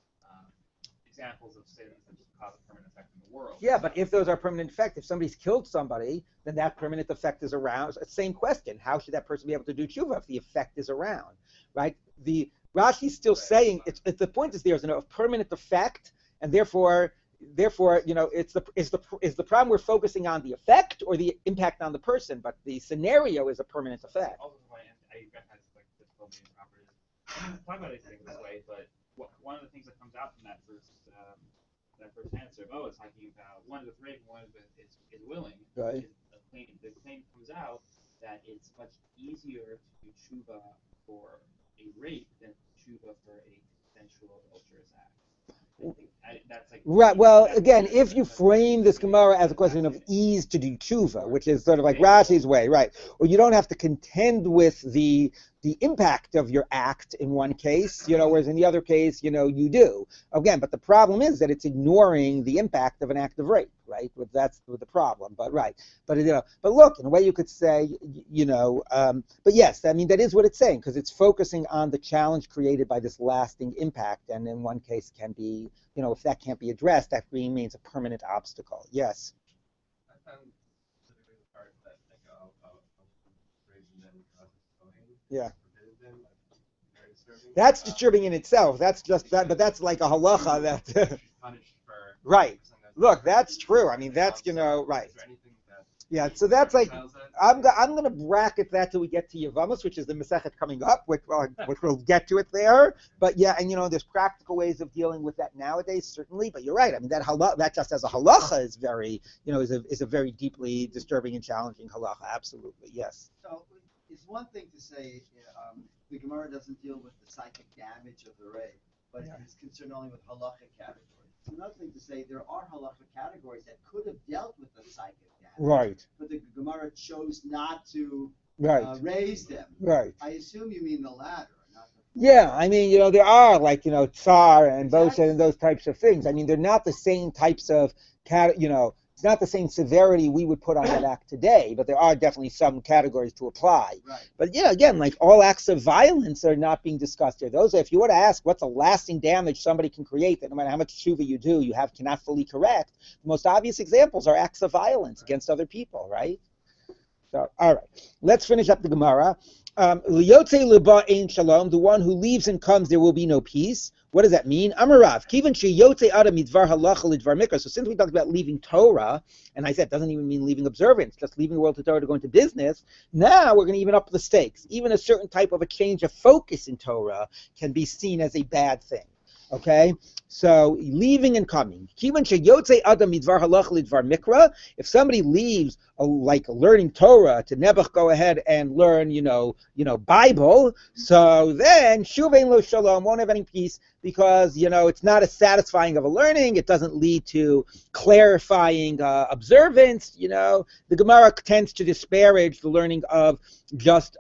examples of sins that just cause a permanent effect in the world. Yeah, but if those are permanent effect, if somebody's killed somebody, then that permanent effect is around. Same question. How should that person be able to do tshuva if the effect is around, right? The Rashi's still saying it's the point is there's a permanent effect, and therefore, it's the problem we're focusing on the effect or the impact on the person, but the scenario is a permanent effect. Also, I recognize difficulty in proper talk about these things this way, but one of the things that comes out from that first answer, it's Hagigah, one is with rape, one is willing. Right. The claim comes out that it's much easier to do tshuva for a rape than tshuva for a consensual adulterous act. Right. Well, again, if you frame this Gemara as a question of ease to do tshuva, which is sort of like Rashi's way, right? Or you don't have to contend with the impact of your act in one case, whereas in the other case, you do. Again, but the problem is that it's ignoring the impact of an act of rape, right? That's the problem. But right. But but look, in a way you could say, but yes, I mean that is what it's saying, because it's focusing on the challenge created by this lasting impact, and in one case can be, if that can't be addressed, that remains a permanent obstacle. Yes. I found specifically the part that raising them yeah. That's disturbing in itself. That's just that, but that's like a halacha that. Punished for right. Look, that's true. I mean, that's right. Yeah. So that's like I'm going to bracket that till we get to Yevamos, which is the Masechet coming up, which we'll get to it there. But yeah, and there's practical ways of dealing with that nowadays, certainly. But you're right. I mean, that just as a halacha is very, is a very deeply disturbing and challenging halacha. Absolutely, yes. So it's one thing to say the Gemara doesn't deal with the psychic damage of the rape, but it's concerned only with halachic categories. It's another thing to say there are halachic categories that could have dealt with the psychic damage, right? But the Gemara chose not to raise them. Right. I assume you mean the latter, not the. Yeah, I mean, there are like tsar and Boshet and those types of things. I mean, they're not the same types of it's not the same severity we would put on that act today, but there are definitely some categories to apply. Right. But again, like all acts of violence are not being discussed here. Those, if you were to ask what's a lasting damage somebody can create that no matter how much tshuva you do, you cannot fully correct, the most obvious examples are acts of violence against other people, right? So, all right, let's finish up the Gemara. Liyotze liba ein shalom, the one who leaves and comes, there will be no peace. What does that mean? Amarav, kivan sheyotze adam midvar halacha lidvar mikra. So since we talked about leaving Torah, and I said it doesn't even mean leaving observance, just leaving the world to Torah to go into business, now we're going to even up the stakes. Even a certain type of a change of focus in Torah can be seen as a bad thing. Okay, so leaving and coming. If somebody leaves, like learning Torah, to Nebuch go ahead and learn, Bible, so then shuvein lo shalom, won't have any peace, because it's not as satisfying of a learning. It doesn't lead to clarifying observance. The Gemara tends to disparage the learning of just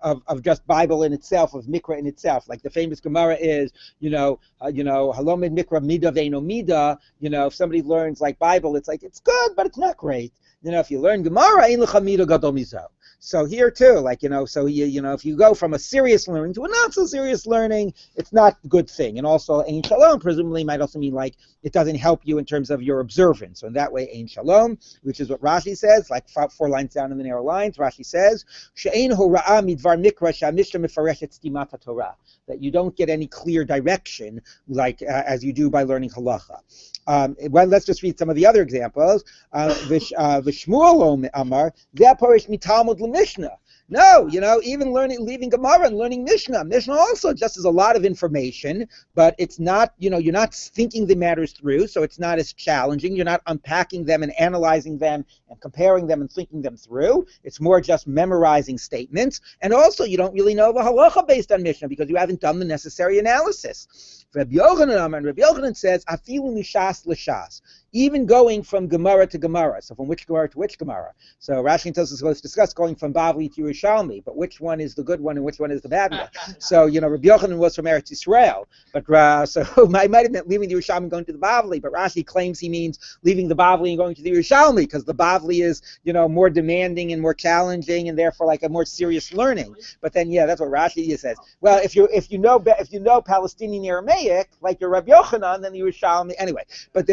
Bible in itself, of Mikra in itself. Like the famous Gemara is, halomid Mikra mida ve'eno mida. If somebody learns like Bible, it's like it's good, but it's not great. If you learn Gemara, ein lecha mida gadol mizo. So here too, if you go from a serious learning to a not so serious learning, it's not a good thing. And also, ein shalom presumably might also mean like it doesn't help you in terms of your observance. So in that way, ein shalom, which is what Rashi says, like 4 lines down in the narrow lines, Rashi says, she'ein hora'a midvar mikra she'amishnah mefareshet stimat haTorah, that you don't get any clear direction like as you do by learning halacha. Well, let's just read some of the other examples. V'shmuel Amar, zeh parish mitalmud l'mishnah. No, even leaving Gemara and learning Mishnah. Mishnah also just has a lot of information, but it's not, you're not thinking the matters through, so it's not as challenging. You're not unpacking them and analyzing them and comparing them and thinking them through. It's more just memorizing statements. And also, you don't really know the halacha based on Mishnah because you haven't done the necessary analysis. Rabbi Yochanan says, afilu mishas l'shas, even going from Gemara to Gemara. So from which Gemara to which Gemara? So Rashi tells us, let's discuss going from Bavli to Yerushalmi, but which one is the good one and which one is the bad one? So, Rabbi Yochanan was from Eretz Yisrael, but so I might have meant leaving the Yerushalmi and going to the Bavli, but Rashi claims he means leaving the Bavli and going to the Yerushalmi, because the Bavli is, more demanding and more challenging and therefore like a more serious learning. But then, that's what Rashi says. Well, if you know Palestinian Aramaic, like your Rabbi Yochanan, then the Yerushalmi, anyway. But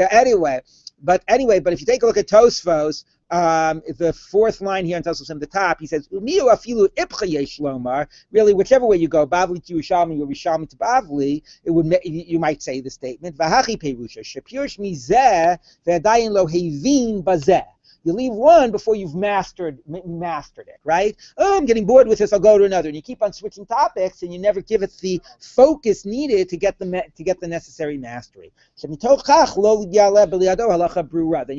if you take a look at Tosfos, the 4th line here in Tosfos at the top, he says, "Umiu afilu ipcha yesh lomar." Really, whichever way you go, Bavli to Yerushalmi or Yerushalmi to Bavli, you might say the statement, "Vahachi perusha shepirush mizeh ve'adayin lo hevin bazeh." You leave one before you've mastered it, right? Oh, I'm getting bored with this, I'll go to another. And you keep on switching topics, and you never give it the focus needed to get the necessary mastery. Then you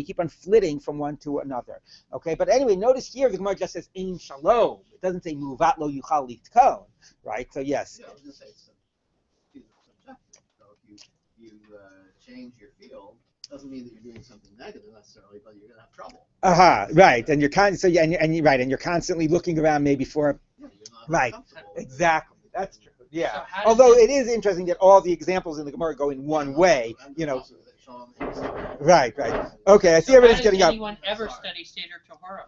keep on flitting from one to another. Okay, but anyway, notice here the Gemara just says ein shalom. It doesn't say muvat lo yuchal litkon, right? So yes. Yeah, I was going to say it's subjective. So if you change your field, doesn't mean that you're doing something negative necessarily, but you're going to have trouble. Right, and you're constantly looking around maybe for right, exactly. That's true. Yeah. So although it is interesting that all the examples in the Gemara go in one way, Right. Okay, I see everybody's getting up. How does anyone ever study Seder Torah?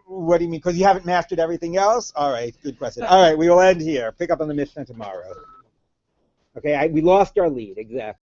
What do you mean? Because you haven't mastered everything else? All right, good question. All right, we will end here. Pick up on the Mishnah tomorrow. Okay, we lost our lead, exactly.